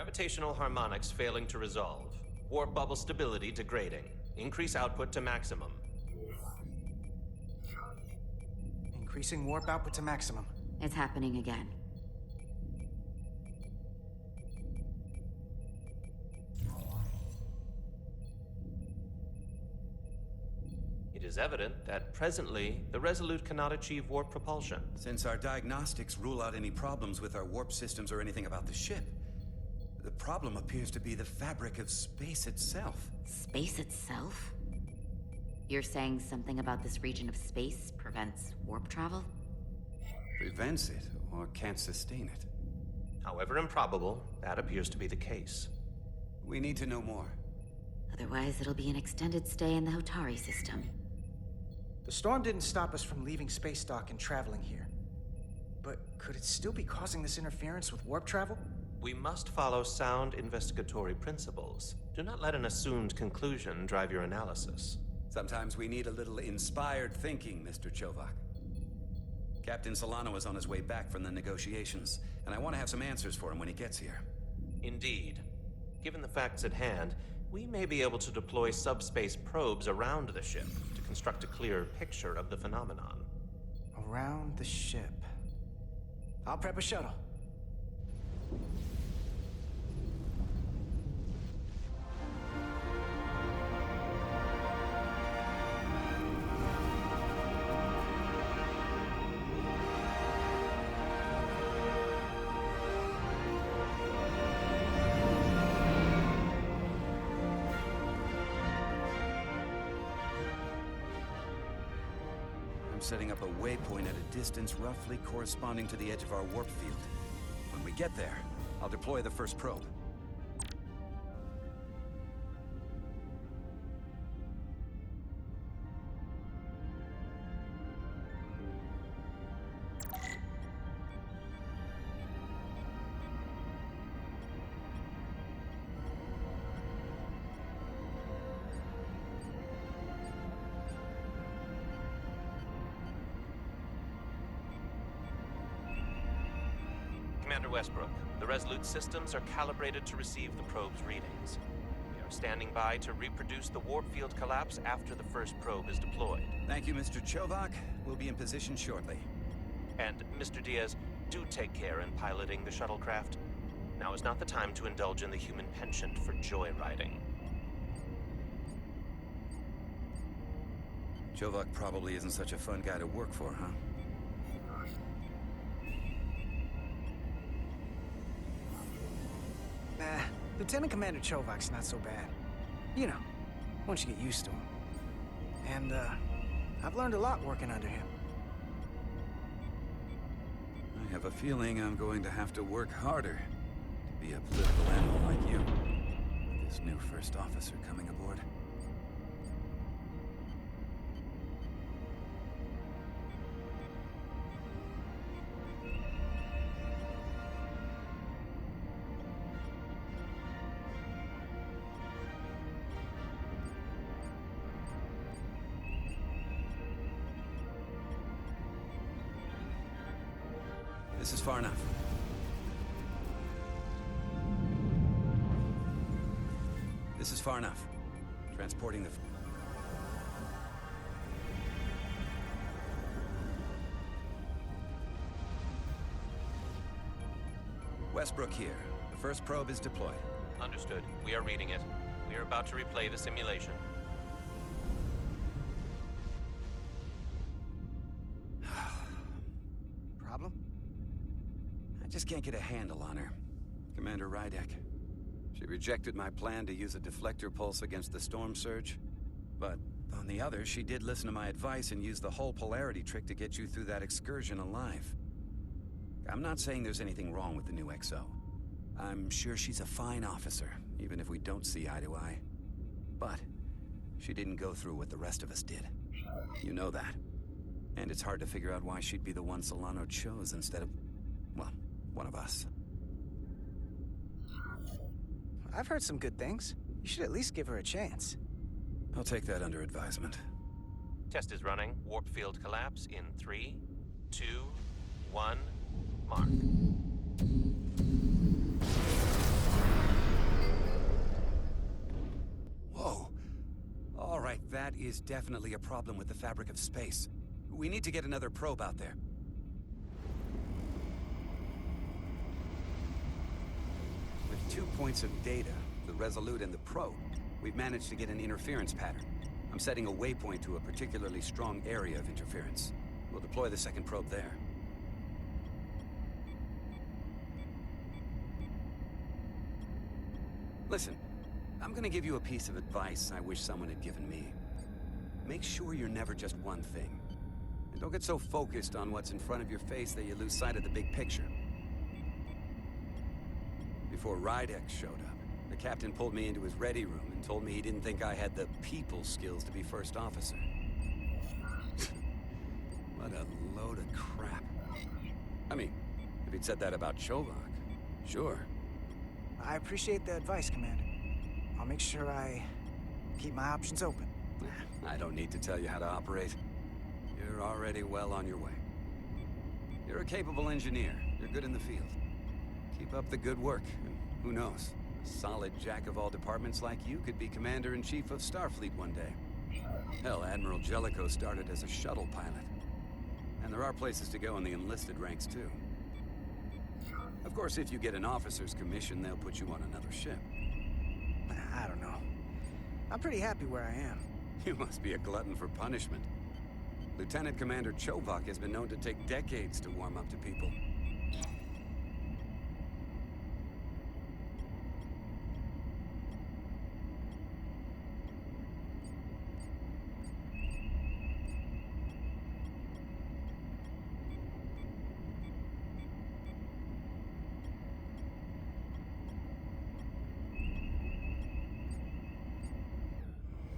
Gravitational harmonics failing to resolve. Warp bubble stability degrading. Increase output to maximum. Increasing warp output to maximum. It's happening again. It is evident that presently, the Resolute cannot achieve warp propulsion. Since our diagnostics rule out any problems with our warp systems or anything about the ship, the problem appears to be the fabric of space itself. Space itself? You're saying something about this region of space prevents warp travel? Prevents it, or can't sustain it. However improbable, that appears to be the case. We need to know more. Otherwise, it'll be an extended stay in the Hotari system. The storm didn't stop us from leaving space dock and traveling here. But could it still be causing this interference with warp travel? We must follow sound investigatory principles. Do not let an assumed conclusion drive your analysis. Sometimes we need a little inspired thinking, Mr. Chovak. Captain Solano is on his way back from the negotiations, and I want to have some answers for him when he gets here. Indeed. Given the facts at hand, we may be able to deploy subspace probes around the ship to construct a clearer picture of the phenomenon. Around the ship. I'll prep a shuttle. Setting up a waypoint at a distance roughly corresponding to the edge of our warp field. When we get there, I'll deploy the first probe. Commander Westbrook, the Resolute systems are calibrated to receive the probe's readings. We are standing by to reproduce the warp field collapse after the first probe is deployed. Thank you, Mr. Chovak. We'll be in position shortly. And, Mr. Diaz, do take care in piloting the shuttlecraft. Now is not the time to indulge in the human penchant for joyriding. Chovak probably isn't such a fun guy to work for, huh? Nah, Lieutenant Commander Chovak's not so bad. You know, once you get used to him. And, I've learned a lot working under him. I have a feeling I'm going to have to work harder to be a political animal like you. With this new first officer coming aboard. This is far enough. This is far enough. Transporting the... Westbrook here. The first probe is deployed. Understood. We are reading it. We are about to replay the simulation. Problem? I just can't get a handle on her. Commander Rydek. She rejected my plan to use a deflector pulse against the storm surge. But on the other, she did listen to my advice and use the whole polarity trick to get you through that excursion alive. I'm not saying there's anything wrong with the new XO. I'm sure she's a fine officer, even if we don't see eye to eye. But she didn't go through what the rest of us did. You know that. And it's hard to figure out why she'd be the one Solano chose instead of, well, one of us. I've heard some good things. You should at least give her a chance. I'll take that under advisement. Test is running. Warp field collapse in 3, 2, 1, mark. That is definitely a problem with the fabric of space. We need to get another probe out there. With 2 points of data, the Resolute and the probe, we've managed to get an interference pattern. I'm setting a waypoint to a particularly strong area of interference. We'll deploy the second probe there. Listen, I'm gonna give you a piece of advice I wish someone had given me. Make sure you're never just one thing. And don't get so focused on what's in front of your face that you lose sight of the big picture. Before Rydek showed up, the captain pulled me into his ready room and told me he didn't think I had the people skills to be first officer. What a load of crap. I mean, if he'd said that about Chovak, sure. I appreciate the advice, Commander. I'll make sure I keep my options open. I don't need to tell you how to operate. You're already well on your way. You're a capable engineer. You're good in the field. Keep up the good work, and who knows? A solid jack of all departments like you could be Commander-in-Chief of Starfleet one day. Hell, Admiral Jellicoe started as a shuttle pilot. And there are places to go in the enlisted ranks, too. Of course, if you get an officer's commission, they'll put you on another ship. I don't know. I'm pretty happy where I am. You must be a glutton for punishment. Lieutenant Commander Chovak has been known to take decades to warm up to people.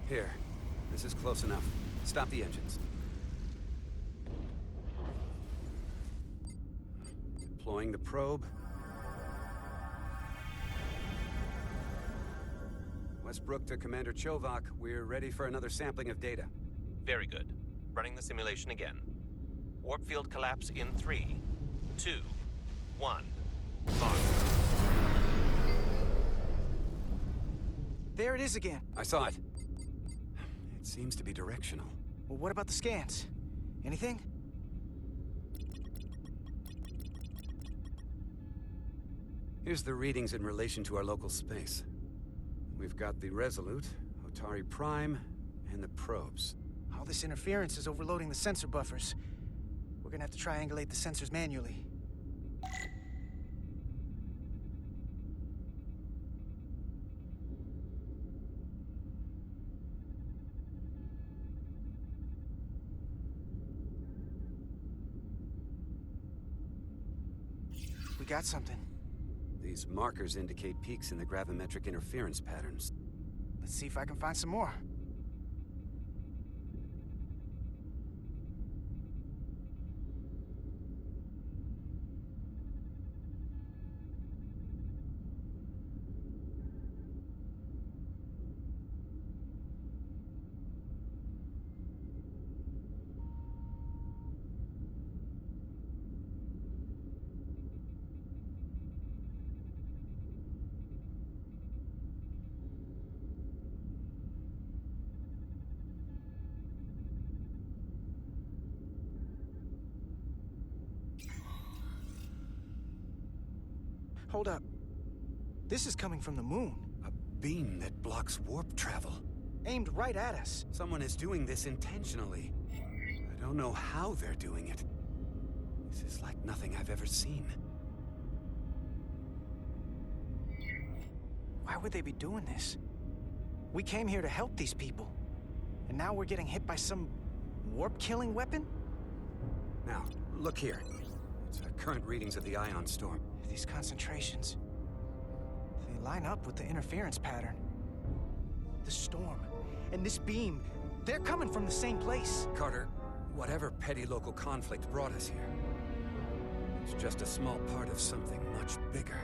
Here. This is close enough. Stop the engines. Deploying the probe. Westbrook to Commander Chovak. We're ready for another sampling of data. Very good. Running the simulation again. Warp field collapse in 3, 2, 1. Launch. There it is again. I saw it. It seems to be directional. Well, what about the scans? Anything? Here's the readings in relation to our local space. We've got the Resolute, Otari Prime, and the probes. All this interference is overloading the sensor buffers. We're gonna have to triangulate the sensors manually. We got something. These markers indicate peaks in the gravimetric interference patterns. Let's see if I can find some more. Hold up. This is coming from the moon. A beam that blocks warp travel. Aimed right at us. Someone is doing this intentionally. I don't know how they're doing it. This is like nothing I've ever seen. Why would they be doing this? We came here to help these people. And now we're getting hit by some warp-killing weapon? Now, look here. It's current readings of the ion storm. These concentrations, they line up with the interference pattern. The storm and this beam, they're coming from the same place. Carter, whatever petty local conflict brought us here, it's just a small part of something much bigger.